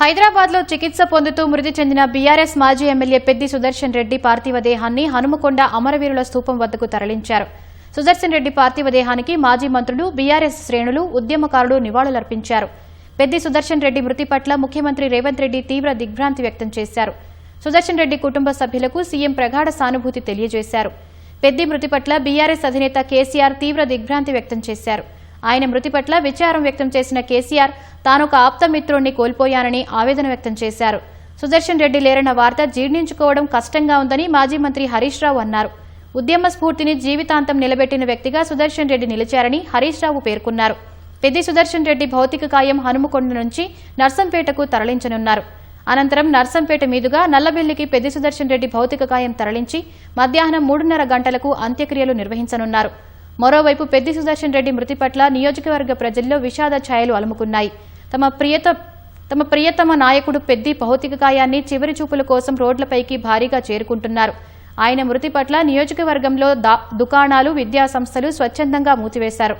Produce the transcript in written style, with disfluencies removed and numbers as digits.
హైదరాబాద్ లో చికిత్స పొందుతూ మృతి చెందిన బీఆర్ఎస్ మాజీ ఎమ్మెల్యే పెద్ది సుదర్శన్ రెడ్డి పార్థివ దేహాన్ని హనుమకొండ అమరవీరుల స్తూపం వద్దకు తరలించారు. సుదర్శన్ రెడ్డి పార్థివ దేహానికి మాజీ మంత్రులు, బీఆర్ఎస్ శ్రేణులు, ఉద్యమకారులు నివాళులర్పించారు. పెద్ది సుదర్శన్ రెడ్డి మృతి పట్ల ముఖ్యమంత్రి రేవంత్ రెడ్డి తీవ్ర దిగ్భ్రాంతి వ్యక్తం చేశారు. సుదర్శన్ రెడ్డి కుటుంబ సభ్యులకు సీఎం ప్రగాఢ సానుభూతి తెలియజేశారు. పెద్ది మృతి పట్ల బీఆర్ఎస్ అధినేత కేసీఆర్ తీవ్ర దిగ్భ్రాంతి వ్యక్తం చేశారు. ఆయన మృతి పట్ల విచారం వ్యక్తం చేసిన కేసీఆర్ తానొక ఆప్తమిత్రుణ్ణి కోల్పోయానని ఆవేదన వ్యక్తం చేశారు. సుదర్శన్ రెడ్డి లేరన్న వార్త జీర్ణించుకోవడం కష్టంగా ఉందని మాజీ మంత్రి హరీష్ రావు అన్నారు. ఉద్యమ స్ఫూర్తిని జీవితాంతం నిలబెట్టిన వ్యక్తిగా సుదర్శన్ రెడ్డి నిలిచారని హరీష్ రావు పేర్కొన్నారు. పెద్ది సుదర్శన్ రెడ్డి భౌతిక కాయం హనుమకొండ నుంచి నర్సంపేటకు తరలించనున్నారు. అనంతరం నర్సంపేట మీదుగా నల్లబెల్లికి పెద్ది సుదర్శన్ రెడ్డి భౌతిక కాయం తరలించి మధ్యాహ్నం 3:30 గంటలకు అంత్యక్రియలు నిర్వహించనున్నారు. మరోవైపు పెద్ది సుదర్శన్ రెడ్డి మృతి పట్ల నియోజకవర్గ ప్రజల్లో విషాద ఛాయలు అలుముకున్నాయి. తమ ప్రియతమ నాయకుడు పెద్ది భౌతిక కాయాన్ని చివరి చూపుల కోసం రోడ్లపైకి భారీగా చేరుకుంటున్నారు. ఆయన మృతి పట్ల నియోజకవర్గంలో దుకాణాలు, విద్యా సంస్థలు స్వచ్ఛందంగా మూసివేశారు.